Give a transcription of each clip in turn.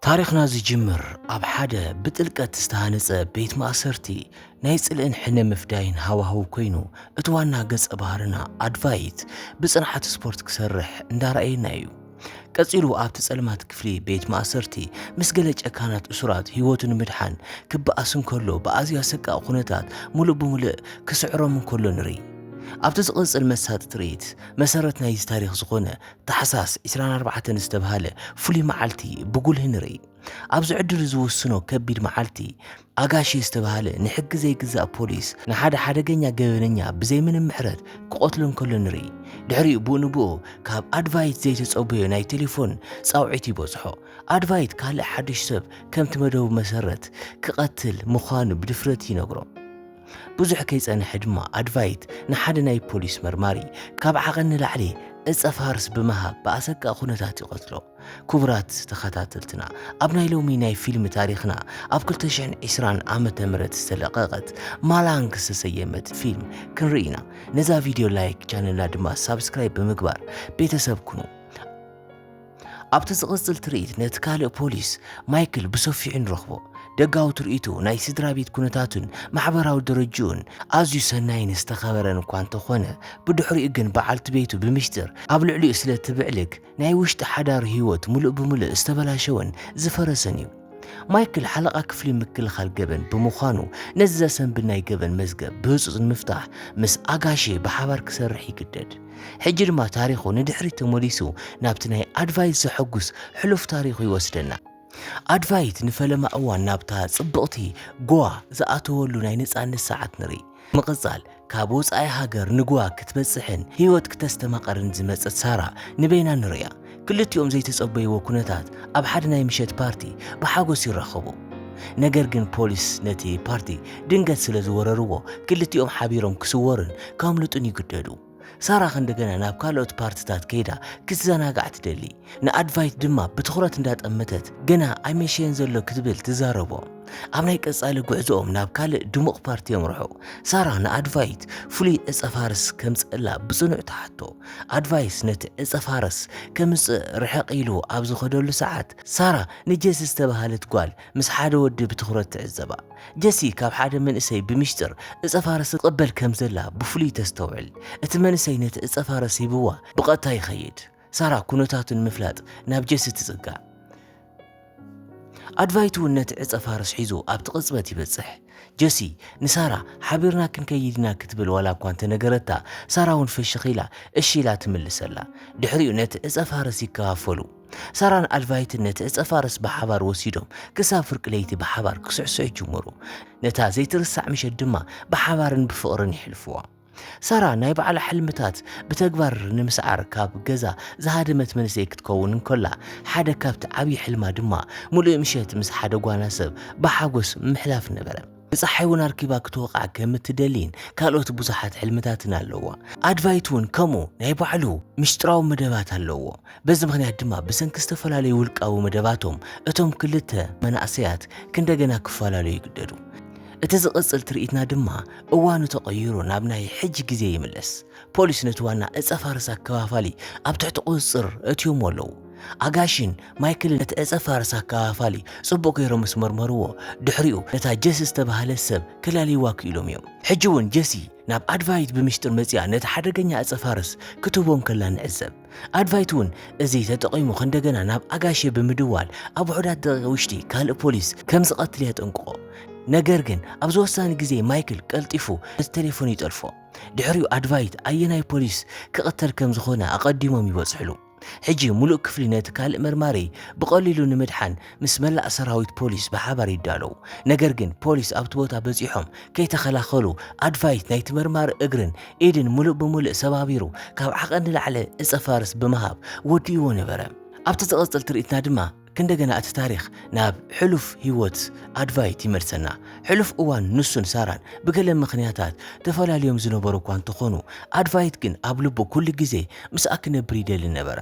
ታሪኽና ዝጅምር ኣብ ሓደ ብጥልቀት ዝተሃነጸ ቤት ማእሰርቲ ናይ ጽልእን ሕነ ምፍዳይን ሃዋህው ኮይኑ እቲ ዋና ገጸ ባህርና ኣድቫይት ብጽንዓት ስፖርት ክሰርሕ እንዳረኣየና እዩ። ቀጺሉ ኣብቲ ጸልማት ክፍሊ ቤት ማእሰርቲ ምስ ገለ ጨካናት እሱራት ህይወቱ ንምድሓን ክበኣስ እንከሎ ብኣዝዩ ኣሰቃቂ ኩነታት ሙሉእ ብምሉእ ክስዕሮም እንከሎ ንርኢ። ኣብቲ ዝቕጽል መሳጢ ትርኢት መሰረት ናይዚ ታሪኽ ዝኾነ ታሕሳስ 24 ዝተባህለ ፍሉይ መዓልቲ ብጉልህ ንርኢ። ኣብዚ ዕድል ዝውስኖ ከቢድ መዓልቲ ኣጋሼ ዝተባህለ ንሕጊ ዘይግዛእ ፖሊስ ንሓደ ሓደገኛ ገበነኛ ብዘይ ምንም ምሕረት ክቆትሎ እንከሎ ንርኢ። ድሕሪኡ ብኡንብኡ ካብ ኣድቫይት ዘይተጸበዮ ናይ ቴሌፎን ጻውዒት ይበጽሖ። ኣድቫይት ካልእ ሓድሽ ሰብ ከምቲ መደቡ መሰረት ክቐትል ምዃኑ ብድፍረት ይነግሮ። ብዙሕ ከይጸንሐ ድማ ኣድቫይት ንሓደ ናይ ፖሊስ መርማሪ ካብ ዓቐን ንላዕሊ ዕፀ ፋርስ ብምሃብ ብኣሰቃቂ ኩነታት ይቐትሎ። ክቡራት ተኸታተልትና ኣብ ናይ ሎሚ ናይ ፊልም ታሪኽና ኣብ 2020 ዓመተ ምህረት ዝተለቐቐት ማላንግ ዝተሰየመት ፊልም ክንርኢና። ነዛ ቪድዮ ላይክ ቻነልና ድማ ሳብስክራይብ ብምግባር ቤተሰብ ኩኑ። ኣብቲ ዝቕጽል ትርኢት ነቲ ካልእ ፖሊስ ማይክል ብሰፊዑ ንረኽቦ። ደጋዊ ትርኢቱ ናይ ስድራ ቤት ኩነታቱን ማሕበራዊ ደረጃኡን ኣዝዩ ሰናይን ዝተኸበረን እኳ እንተኾነ ብድሕሪኡ ግን በዓልቲ ቤቱ ብምስጢር ኣብ ልዕሊኡ ስለ ትብዕልግ ናይ ውሽጢ ሓዳር ህይወት ሙሉእ ብምሉእ ዝተበላሸወን ዝፈረሰን እዩ። ማይክል ሓለቓ ክፍሊ ምክልኻል ገበን ብምዃኑ ነዚ ዘሰንብድ ናይ ገበን መዝገብ ብህፁፅ ንምፍታሕ ምስ ኣጋሼ ብሓባር ክሰርሕ ይግደድ። ሕጂ ድማ ታሪኹ ንድሕሪት ተመሊሱ ናብቲ ናይ ኣድቫይት ዘሐጉስ ሕሉፍ ታሪኹ ይወስደና። ኣድቫይት ንፈለማ እዋን ናብታ ጽብቕቲ ጎዋ ዝኣተወሉ ናይ ነጻነት ሰዓት ንርኢ። ምቕጻል ካብ ወፃኢ ሃገር ንጎዋ ክትበጽሕን ህይወት ክተስተማቐርን ዝመጸት ሳራ ንበይና ንርያ። ክልቲኦም ዘይተጸበይዎ ኩነታት ኣብ ሓደ ናይ ምሸት ፓርቲ ብሓጎስ ይራኸቡ። ነገር ግን ፖሊስ ነቲ ፓርቲ ድንገት ስለ ዝወረርዎ ክልቲኦም ሓቢሮም ክስወርን ካምልጡን ይግደዱ። ሳራ እንደገና ናብ ካልኦት ፓርቲታት ከይዳ ክትዘናጋዕ ትደሊ። ንኣድቫይት ድማ ብትኹረት እንዳጠመተት ገና ኣይመሸየን ዘሎ ክትብል ትዛረቦ። ኣብ ናይ ቀጻሊ ጉዕዞኦም ናብ ካልእ ድሙቕ ፓርቲ የምርሑ። ሳራ ንኣድቫይት ፍሉይ ዕፀ ፋርስ ከምፅእላ ብጽኑዕ ተሓቶ። ኣድቫይስ ነቲ ዕፀ ፋርስ ከምፅእ ርሕቕ ኢሉ ኣብ ዝኸደሉ ሰዓት ሳራ ንጀሲ ዝተባሃለት ጓል ምስ ሓደ ወዲ ብትኹረት ትዕዘባ። ጀሲ ካብ ሓደ መንእሰይ ብምስጢር ዕፀ ፋርስ ትቕበል ከም ዘላ ብፍሉይ ተስተውዕል። እቲ መንእሰይ ነቲ ዕፀ ፋርስ ሂብዋ ብቐጥታ ይኸይድ። ሳራ ኩነታቱን ምፍላጥ ናብ ጀሲ ትጽጋዕ። ኣድቫይት እውን ነቲ ዕፀ ፋርስ ሒዙ ኣብቲ ቅጽበት ይበጽሕ። ጀሲ ንሳራ ሓቢርና ክንከይድና ክትብል ዋላ እኳ እንተነገረታ ሳራ እውን ፍሽኽ ኢላ እሺ ኢላ ትምልሰላ። ድሕሪኡ ነቲ ዕፀ ፋርስ ይከፋፈሉ። ሳራን ኣድቫይትን ነቲ ዕፀ ፋርስ ብሓባር ወሲዶም ክሳብ ፍርቂ ለይቲ ብሓባር ክስዕስዑ ይጅመሩ። ነታ ዘይትርሳዕ ምሸት ድማ ብሓባርን ብፍቕርን ይሕልፍዋ። ሳራ ናይ ባዕላ ሕልምታት ብተግባር ንምስዓር ካብ ገዛ ዝሃደመት መንእሰይ ክትከውን እንከላ ሓደ ካብቲ ዓብዪ ሕልማ ድማ ሙሉእ ምሸት ምስ ሓደ ጓና ሰብ ብሓጎስ ምሕላፍ ነበረ። ብፀሓይ እውን ኣርኪባ ክትወቃዕ ከምትደሊን ካልኦት ብዙሓት ሕልምታትን ኣለዋ። ኣድቫይት እውን ከምኡ ናይ ባዕሉ ምስጢራዊ መደባት ኣለዎ። በዚ ምክንያት ድማ ብሰንኪ ዝተፈላለዩ ውልቃዊ መደባቶም እቶም ክልተ መናእሰያት ክንደገና ክፈላለዩ ይግደዱ። እቲ ዝቕጽል ትርኢትና ድማ እዋኑ ተቐይሮ ናብ ናይ ሕጂ ግዜ ይምለስ። ፖሊስ ነቲ ዋና ዕፀ ፋርስ ኣከፋፋሊ ኣብ ትሕቲ ቁፅጥር እትዮም ኣለዉ። ኣጋሽን ማይክልን ነቲ ዕፀ ፋርስ ኣከፋፋሊ ጽቡቕ ገይሮም ምስ መርመርዎ ድሕሪኡ ነታ ጀሲ ዝተባህለት ሰብ ከላልይዋ ክኢሎም እዮም። ሕጂ እውን ጀሲ ናብ ኣድቫይት ብምስጢር መፂያ ነቲ ሓደገኛ ዕፀ ፋርስ ክትቦም ከላ ንዕዘብ። ኣድቫይት እውን እዚ ተጠቒሙ እንደገና ናብ ኣጋሼ ብምድዋል ኣብ ውሑዳት ደቂቓ ውሽጢ ካልእ ፖሊስ ከም ዝቐትል የጠንቅቆ። ነገር ግን ኣብ ዝወሳኒ ግዜ ማይክል ቀልጢፉ ነቲ ቴሌፎን ይጠልፎ። ድሕሪኡ ኣድቫይት ኣየናይ ፖሊስ ክቐተል ከም ዝኾነ ኣቐዲሞም ይበጽሕሉ። ሕጂ ሙሉእ ክፍሊ ነቲ ካልእ መርማሪ ብቐሊሉ ንምድሓን ምስ መላእ ሰራዊት ፖሊስ ብሓባር ይዳለዉ። ነገር ግን ፖሊስ ኣብቲ ቦታ በፂሖም ከይተኸላኸሉ ኣድቫይት ናይቲ መርማሪ እግርን ኢድን ሙሉእ ብምሉእ ሰባቢሩ ካብ ዓቐን ንላዕሊ ዕፀ ፋርስ ብምሃብ ወዲእዎ ነበረ። ኣብቲ ዝቐጽል ትርኢትና ድማ ክንደገና እቲ ታሪኽ ናብ ሕሉፍ ህይወት ኣድቫይት ይመልሰና። ሕሉፍ እዋን ንሱን ሳራን ብገለ ምኽንያታት ተፈላለዮም ዝነበሩ እኳ እንተኾኑ ኣድቫይት ግን ኣብ ልቡ ኩሉ ግዜ ምስኣ ክነብር ይደሊ ነበረ።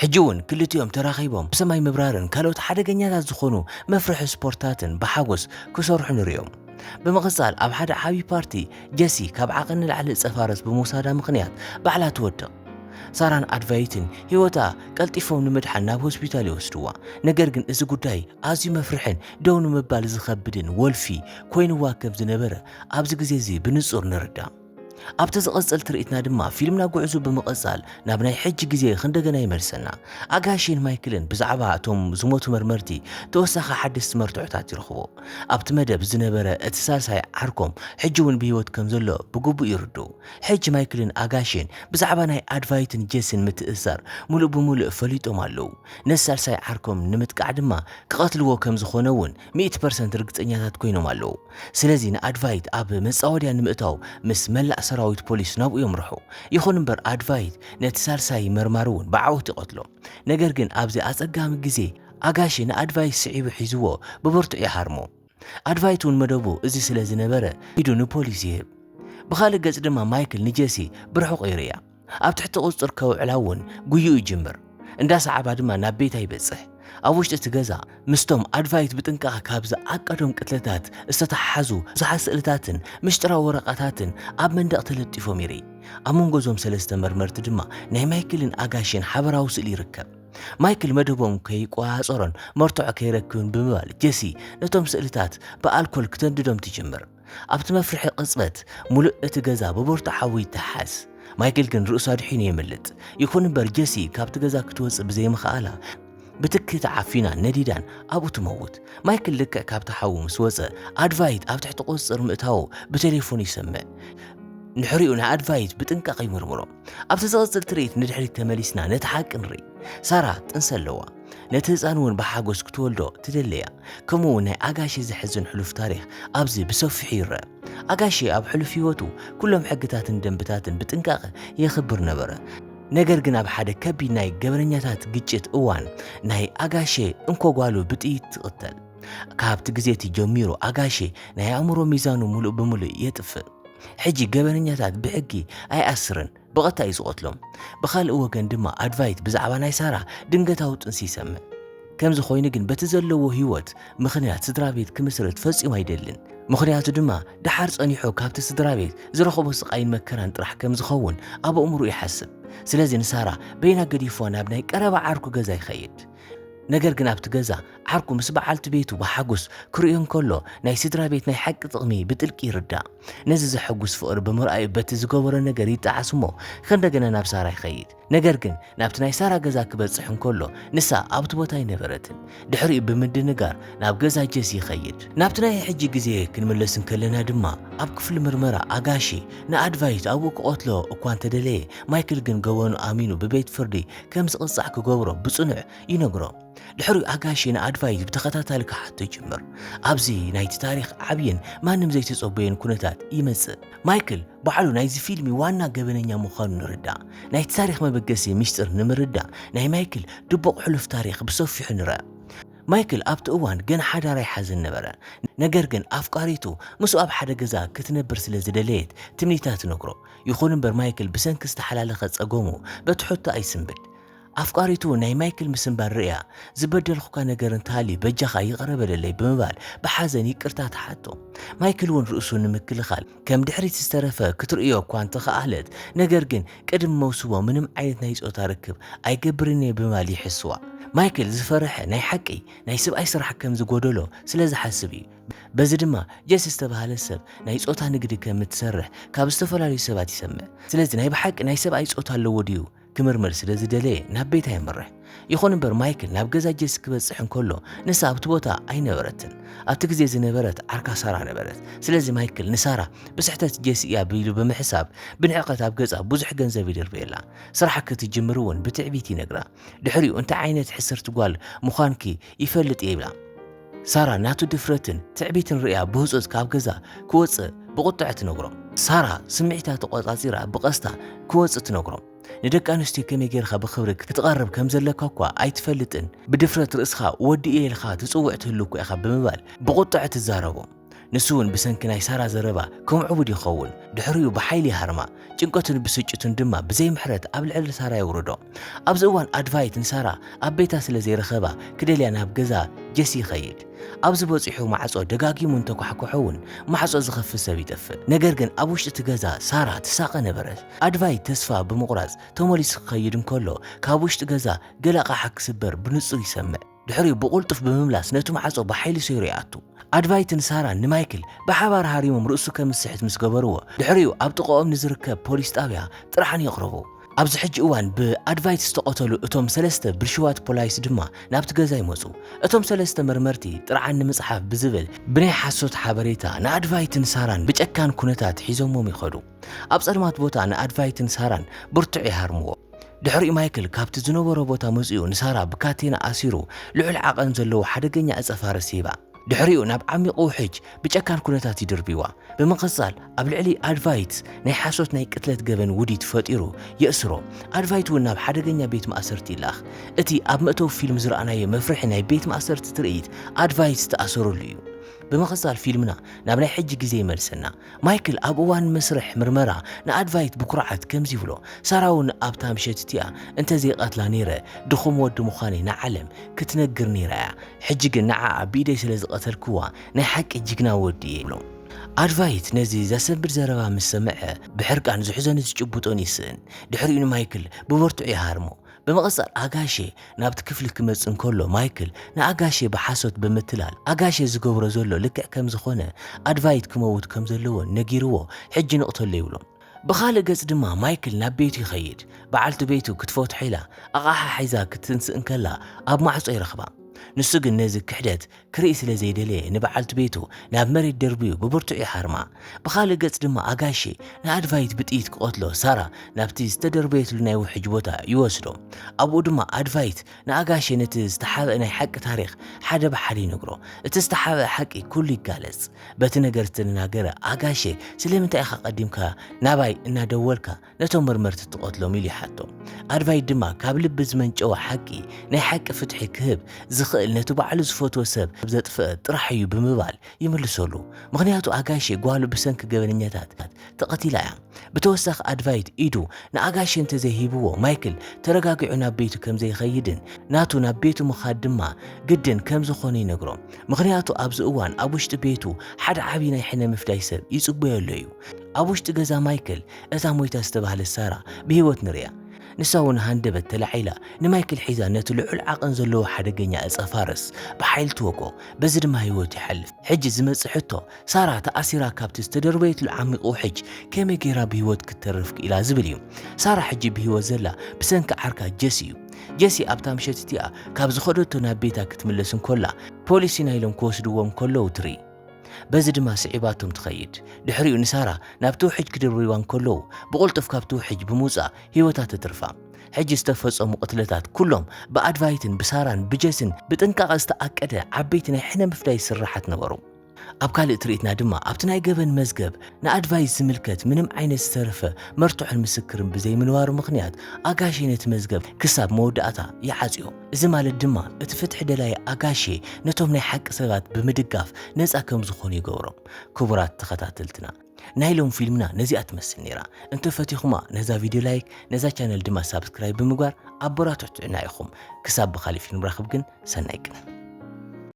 ሕጂ እውን ክልቲኦም ተራኺቦም ብሰማይ ምብራርን ካልኦት ሓደገኛታት ዝኾኑ መፍርሒ ስፖርታትን ብሓጎስ ክሰርሑ ንሪኦም። ብምቕጻል ኣብ ሓደ ዓብዪ ፓርቲ ጀሲ ካብ ዓቐን ንላዕሊ ዕፀ ፋርስ ብምውሳዳ ምኽንያት ባዕላ ትወድቕ። ሳራን ኣድቫይትን ህይወታ ቀልጢፎም ንምድሓን ናብ ሆስፒታል ይወስድዋ ነገር ግን እዚ ጉዳይ ኣዝዩ መፍርሕን ደው ንምባል ዝኸብድን ወልፊ ኮይኑዋ ከም ዝነበረ ኣብዚ ግዜ እዚ ብንጹር ንርዳእ ኣብቲ ዝቐጽል ትርኢትና ድማ ፊልምና ጉዕዞ ብምቕጻል ናብ ናይ ሕጂ ግዜ ክንደገና ይመልሰና ኣጋሽን ማይክልን ብዛዕባ እቶም ዝሞቱ መርመርቲ ተወሳኺ ሓደስቲ መርትዖታት ይረኽቡ ኣብቲ መደብ ዝነበረ እቲ ሳልሳይ ዓርኮም ሕጂ እውን ብሂወት ከም ዘሎ ብግቡእ ይርድኡ ሕጂ ማይክልን ኣጋሽን ብዛዕባ ናይ ኣድቫይትን ጀስን ምትእስሳር ሙሉእ ብሙሉእ ፈሊጦም ኣለዉ ነዚ ሳልሳይ ዓርኮም ንምጥቃዕ ድማ ክቐትልዎ ከም ዝኾነ እውን 100% ርግፀኛታት ኮይኖም ኣለዉ ስለዚ ንኣድቫይት ኣብ መጻወድያ ንምእታው ምስ መላእ ሰራዊት ፖሊስ ናብኡ ይምርሑ ይኹን እምበር ኣድቫይት ነቲ ሳልሳይ መርማሪ እውን ብዓወት ይቐትሎም ነገር ግን ኣብዚ ኣጸጋሚ ግዜ ኣጋሽ ንኣድቫይት ስዒቡ ሒዝዎ ብብርቱዕ ይሃርሞ ኣድቫይት እውን መደቡ እዚ ስለ ዝነበረ ኢዱ ንፖሊስ ይህብ ብኻልእ ገጽ ድማ ማይክል ንጀሲ ብርሑቕ ይርያ ኣብ ትሕቲ ቁፅር ከውዕላ እውን ጉይኡ ይጅምር እንዳሰዓባ ድማ ናብ ቤታ ይበጽሕ ኣብ ውሽጢ እቲ ገዛ ምስቶም ኣድቫይት ብጥንቃቐ ካብ ዝዓቀዶም ቅትለታት ዝተተሓሓዙ ብዙሓት ስእልታትን ምስጢራዊ ወረቐታትን ኣብ መንደቕ ተለጢፎም ይርኢ ኣብ መንጎዞም ሰለስተ መርመርቲ ድማ ናይ ማይክልን ኣጋሽን ሓበራዊ ስእሊ ይርከብ ማይክል መደቦም ከይቆፃፀሮን መርትዖ ከይረክብን ብምባል ጀሲ ነቶም ስእልታት ብኣልኮል ክትንድዶም ትጅምር ኣብቲ መፍርሒ ቅጽበት ሙሉእ እቲ ገዛ ብብርቱ ሓዊ ይተሓዝ ማይክል ግን ርእሱ ኣድሒኑ ይምልጥ ይኹን እምበር ጀሲ ካብቲ ገዛ ክትወፅእ ብዘይምኽኣላ ብትክቲ ዓፊና ነዲዳን ኣብኡ ትመውት ማይክል ልክዕ ካብቲ ሓዊ ምስ ወፅእ ኣድቫይት ኣብ ትሕቲ ቁፅር ምእታው ብቴሌፎን ይሰምዕ ንሕሪኡ ንኣድቫይት ብጥንቃቐ ይምርምሮ ኣብቲ ዝቕጽል ትርኢት ንድሕሪት ተመሊስና ነቲ ሓቂ ንርኢ ሳራ ጥንሲ ኣለዋ ነቲ ህፃን እውን ብሓጎስ ክትወልዶ ትደለያ ከምኡውን ናይ ኣጋሼ ዝሕዝን ሕሉፍ ታሪክ ኣብዚ ብሰፊሑ ይርአ ኣጋሼ ኣብ ሕሉፍ ህይወቱ ኩሎም ሕግታትን ደንብታትን ብጥንቃቐ የኽብር ነበረ ነገር ግን ኣብ ሓደ ከቢድ ናይ ገበረኛታት ግጭት እዋን ናይ ኣጋሼ እንኮጓሉ ብጥይት ትቕተል ካብቲ ግዜቲ ጀሚሩ ኣጋሼ ናይ ኣእምሮ ሚዛኑ ሙሉእ ብሙሉእ የጥፍእ ሕጂ ገበረኛታት ብሕጊ ኣይኣስርን ብቐጥታ እዩ ዝቆትሎም ብኻልእ ወገን ድማ ኣድቫይት ብዛዕባ ናይ ሳራ ድንገታዊ ጥንሲ ይሰምዕ ከምዚ ኮይኑ ግን በቲ ዘለዎ ህይወት ምኽንያት ስድራ ቤት ክምስረት ፈጺሙ ኣይደልን ምኽንያቱ ድማ ድሓር ጸኒሑ ካብቲ ስድራ ቤት ዝረኸቦ ስቃይን መከራን ጥራሕ ከም ዝኸውን ኣብ ኣእምሩ ይሓስብ ስለዚ ንሳራ በይና ገዲፏ ናብ ናይ ቀረባ ዓርኩ ገዛ ይኸይድ ነገር ግን ኣብቲ ገዛ ዓርኩ ምስ በዓልቲ ቤቱ ብሓጎስ ክሪኦ እንከሎ ናይ ስድራ ቤት ናይ ሓቂ ጥቕሚ ብጥልቂ ይርዳእ ነዚ ዘሐጉስ ፍቕሪ ብምርኣዩ በቲ ዝገበሮ ነገር ይጠዓስ እሞ ከንደገና ናብ ሳራ ይኸይድ ነገር ግን ናብቲ ናይ ሳራ ገዛ ክበጽሕ እንከሎ ንሳ ኣብቲ ቦታ ይነበረትን ድሕሪኡ ብምድንጋር ናብ ገዛ ጀሲ ይኸይድ ናብቲ ናይ ሕጂ ግዜ ክንምለስ እንከለና ድማ ኣብ ክፍሊ ምርመራ ኣጋሺ ንኣድቫይት ኣብኡ ክቆትሎ እኳ እንተደለየ ማይክል ግን ገበኑ ኣሚኑ ብቤት ፍርዲ ከም ዝቕጻዕ ክገብሮ ብጽኑዕ ይነግሮ ድሕሪኡ ኣጋሺ ንኣድቫይት ብተኸታታሊ ክሓቶ ይጅምር ኣብዚ ናይቲ ታሪክ ዓብይን ማንም ዘይተጸበየን ኩነታት ይመጽእ ማይክል ባዕሉ ናይዚ ፊልሚ ዋና ገበነኛ ምዃኑ ንርዳእ ናይቲ ታሪክ መበገሲ ምስጢር ንምርዳእ ናይ ማይክል ድቡቕ ሕሉፍ ታሪክ ብሰፊሑ ንርአ ማይክል ኣብቲ እዋን ገና ሓዳር ኣይሓዘን ነበረ ነገር ግን ኣፍቃሪቱ ምስኡ ኣብ ሓደ ገዛ ክትነብር ስለ ዝደለየት ትምኒታ ትነግሮ ይኹን እምበር ማይክል ብሰንኪ ዝተሓላለኸ ጸገሙ በትሑቶ ኣይስንብድ ኣፍቃሪቱ ናይ ማይክል ምስንባር ርያ ዝበደልኩካ ነገር እንታሊ በጃኻ ይቐረበለለይ ብምባል ብሓዘን ይቅርታ ተሓቶ ማይክል እውን ርእሱ ንምክልኻል ከም ድሕሪት ዝተረፈ ክትርእዮ እኳ እንተኸኣለት ነገር ግን ቅድሚ መውስቦ ምንም ዓይነት ናይ ፆታ ርክብ ኣይገብርኒ ብምባል ይሕስዋ ማይክል ዝፈርሐ ናይ ሓቂ ናይ ሰብኣይ ስራሕ ከም ዝጎደሎ ስለ ዝሓስብ እዩ በዚ ድማ ጀስ ዝተባሃለ ሰብ ናይ ፆታ ንግዲ ከም እትሰርሕ ካብ ዝተፈላለዩ ሰባት ይሰምዕ ስለዚ ናይ ብሓቂ ናይ ሰብኣይ ፆታ ኣለዎ ድዩ ክምርምር ስለ ዝደለየ ናብ ቤታ ይመርሕ ይኹን እምበር ማይክል ናብ ገዛ ጀስ ክበጽሕ እንከሎ ንሳ ኣብቲ ቦታ ኣይነበረትን ኣብቲ ግዜ ዝነበረት ዓርካ ሳራ ነበረት ስለዚ ማይክል ንሳራ ብስሕተት ጀስ እያ ብኢሉ ብምሕሳብ ብንዕቐት ኣብ ገጻ ብዙሕ ገንዘብ ይድርብየላ ስራሕ ክትጅምር እውን ብትዕቢት ይነግራ ድሕሪኡ እንታይ ዓይነት ሕስርቲ ጓል ምዃንኪ ይፈልጥ ይብላ ሳራ ናቱ ድፍረትን ትዕቢትን ርያ ብህፁፅ ካብ ገዛ ክወፅእ ብቁጥዕ ትነግሮ ሳራ ስምዒታ ተቆጻጺራ ብቐስታ ክወፅእ ትነግሮ ንደቂ ኣንስትዮ ከመይ ጌርካ ብኽብሪ ክትቐርብ ከም ዘለካ እኳ ኣይትፈልጥን ብድፍረት ርእስኻ ወዲ እየ ኢልካ ትፅውዕ ትህሉ እኳ ኢኻ ብምባል ብቁጥዕ ትዛረቦ ንሱ እውን ብሰንኪ ናይ ሳራ ዘረባ ከም ዕቡድ ይኸውን ድሕሪኡ ብሓይሊ ሃርማ ጭንቀትን ብስጭትን ድማ ብዘይ ምሕረት ኣብ ልዕሊ ሳራ ይውርዶ ኣብዚ እዋን ኣድቫይት ንሳራ ኣብ ቤታ ስለ ዘይረኸባ ክደልያ ናብ ገዛ ጀሲ ይኸይድ ኣብዚ በፂሑ ማዕጾ ደጋጊሙ እንተኳሕኩሑውን ማዕጾ ዝኸፍት ሰብ ይጠፍእ። ነገር ግን ኣብ ውሽጢ እቲ ገዛ ሳራ ትሳቐ ነበረት። ኣድቫይት ተስፋ ብምቑራጽ ተመሊሱ ክኸይድ እንከሎ ካብ ውሽጢ ገዛ ገለ ኣቕሓ ክስበር ብንጹር ይሰምዕ። ድሕሪኡ ብቑልጡፍ ብምምላስ ነቲ ማዕጾ ብሓይሊ ሰይሩ ይኣቱ። ኣድቫይትን ሳራን ንማይክል ብሓባር ሃሪሞም ርእሱ ከም ዝስሕት ምስ ገበርዎ ድሕሪኡ ኣብ ጥቕኦም ንዝርከብ ፖሊስ ጣብያ ጥራሕን የቕርቡ። ኣብዚ ሕጂ እዋን ብኣድቫይት ዝተቐተሉ እቶም ሰለስተ ብልሽዋት ፖላይስ ድማ ናብቲ ገዛ ይመፁ። እቶም ሰለስተ መርመርቲ ጥርዓን ንምጽሓፍ ብዝብል ብናይ ሓሶት ሓበሬታ ንኣድቫይትን ሳራን ብጨካን ኩነታት ሒዞሞም ይኸዱ። ኣብ ጸልማት ቦታ ንኣድቫይትን ሳራን ብርቱዕ ይሃርምዎ። ድሕሪኡ ማይክል ካብቲ ዝነበሮ ቦታ መፅኡ ንሳራ ብካቴና ኣሲሩ ልዑል ዓቐን ዘለዎ ሓደገኛ ዕፀ ፋረስ ይባ። ድሕሪኡ ናብ ዓሚቕ ውሕጅ ብጨካን ኩነታት ይድርቢዋ። ብምቕጻል ኣብ ልዕሊ ኣድቫይት ናይ ሓሶት ናይ ቅትለት ገበን ውዲት ፈጢሩ የእስሮ። ኣድቫይት እውን ናብ ሓደገኛ ቤት ማእሰርቲ ይላኽ። እቲ ኣብ መእተዊ ፊልም ዝረኣናዮ መፍርሒ ናይ ቤት ማእሰርቲ ትርኢት ኣድቫይት ዝተኣሰረሉ እዩ። ብምቕጻል ፊልምና ናብ ናይ ሕጂ ግዜ ይመልሰና። ማይክል ኣብ እዋን መስርሕ ምርመራ ንኣድቫይት ብኩርዓት ከምዚ ይብሎ፣ ሳራ እውን ኣብታ ምሸት እቲኣ እንተዘይቐትላ ነይረ ድኹም ወዲ ምዃነይ ንዓለም ክትነግር ነይራ እያ። ሕጂ ግን ንዓኣ ብኢደይ ስለ ዝቐተልክዋ ናይ ሓቂ ጅግና ወዲ እየ ይብሎ። ኣድቫይት ነዚ ዘሰንብድ ዘረባ ምስ ሰምዐ ብሕርቃን ዝሕዘን ዝጭቡጦን ይስእን። ድሕሪኡ ንማይክል ብበርቱዕ ይሃርሞ። ብምቕጻል ኣጋሼ ናብቲ ክፍሊ ክመጽእ እንከሎ ማይክል ንኣጋሼ ብሓሶት ብምትላል ኣጋሼ ዝገብሮ ዘሎ ልክዕ ከም ዝኾነ ኣድቫይት ክመውት ከም ዘለዎ ነጊርዎ ሕጂ ንቕተሎ ይብሎ። ብኻልእ ገጽ ድማ ማይክል ናብ ቤቱ ይኸይድ። በዓልቲ ቤቱ ክትፈትሖ ኢላ ኣቕሓ ሒዛ ክትንስእ እንከላ ኣብ ማዕጾ ይረኽባ። ንሱ ግን ነዚ ክሕደት ክርኢ ስለ ዘይደለየ ንበዓልቲ ቤቱ ናብ መሬት ደርቢዩ ብብርቱዕ ይሓርማ። ብኻልእ ገጽ ድማ ኣጋሼ ንኣድቫይት ብጥይት ክቐትሎ ሳራ ናብቲ ዝተደርበየትሉ ናይ ውሕጅ ቦታ ይወስዶ። ኣብኡ ድማ ኣድቫይት ንኣጋሼ ነቲ ዝተሓበአ ናይ ሓቂ ታሪኽ ሓደ ብሓደ ይነግሮ። እቲ ዝተሓበአ ሓቂ ኩሉ ይጋለጽ። በቲ ነገር ዝተናገረ ኣጋሼ ስለምንታይ ኢኻ ቀዲምካ ናባይ እናደወልካ ነቶም መርመርቲ ትቐትሎም ኢሉ ይሓቶ። ኣድቫይት ድማ ካብ ልቢ ዝመንጨወ ሓቂ ናይ ሓቂ ፍትሒ ክህብ ዝኽእል ነቲ ባዕሉ ዝፈትዎ ሰብ ዘጥፍአ ጥራሕ እዩ ብምባል ይምልሰሉ። ምክንያቱ ኣጋሼ ጓሉ ብሰንኪ ገበነኛታት ተቐቲላ እያ። ብተወሳኺ ኣድቫይት ኢዱ ንኣጋሼ እንተዘይሂብዎ ማይክል ተረጋጊዑ ናብ ቤቱ ከም ዘይኸይድን ናቱ ናብ ቤቱ ምኻድ ድማ ግድን ከም ዝኾነ ይነግሮ። ምክንያቱ ኣብዚ እዋን ኣብ ውሽጢ ቤቱ ሓደ ዓብዪ ናይ ሕነ ምፍዳይ ሰብ ይጽበየሉ እዩ። ኣብ ውሽጢ ገዛ ማይክል እታ ሞይታ ዝተባህለት ሳራ ብሂወት ንሪያ። ንሳ እውን ሃንደበት ተላዒላ ንማይክል ሒዛ ነቲ ልዑል ዓቐን ዘለዎ ሓደገኛ ዕፀ ፋረስ ብሓይሊ ትወቆ። በዚ ድማ ህይወት ይሓልፍ። ሕጂ ዝመጽእ ሕቶ ሳራ ተኣሲራ ካብቲ ዝተደርበየትሉ ዓሚቕ ውሕጅ ከመይ ጌራ ብሂወት ክትተርፍ ኢላ ዝብል እዩ። ሳራ ሕጂ ብሂወት ዘላ ብሰንኪ ዓርካ ጀሲ እዩ። ጀሲ ኣብታ ምሸት እቲኣ ካብ ዝኸደቶ ናብ ቤታ ክትምለስ እንከላ ፖሊስ ኢሎም ክወስድዎም ከለዉ ትርኢ። በዚ ድማ ስዒባቶም ትኸይድ። ድሕሪኡ ንሳራ ናብቲ ውሕጅ ክድርብዋ እንከለዉ ብቑልጡፍ ካብቲ ውሕጅ ብምውፃእ ህይወታ ተትርፋ። ሕጂ ዝተፈጸሙ ቅትለታት ኩሎም ብኣድቫይትን ብሳራን ብጀስን ብጥንቃቐ ዝተኣቀደ ዓበይቲ ናይ ሕነ ምፍዳይ ስራሓት ነበሩ። ኣብ ካልእ ትርኢትና ድማ ኣብቲ ናይ ገበን መዝገብ ንኣድቫይት ዝምልከት ምንም ዓይነት ዝተረፈ መርቱዕን ምስክርን ብዘይምንባሩ ምክንያት ኣጋሼ ነቲ መዝገብ ክሳብ መወዳእታ ይዓጽዮ። እዚ ማለት ድማ እቲ ፍትሒ ደላይ ኣጋሼ ነቶም ናይ ሓቂ ሰባት ብምድጋፍ ነፃ ከም ዝኾኑ ይገብሮም። ክቡራት ተኸታተልትና ናይ ሎም ፊልምና ነዚኣ ትመስል ነይራ። እንተፈቲኹማ ነዛ ቪድዮ ላይክ ነዛ ቻነል ድማ ሳብስክራይብ ብምግባር ኣበራትዑና ኢኹም። ክሳብ ብኻልእ ፊልም ራኽብ ግን ሰናይ ቅነ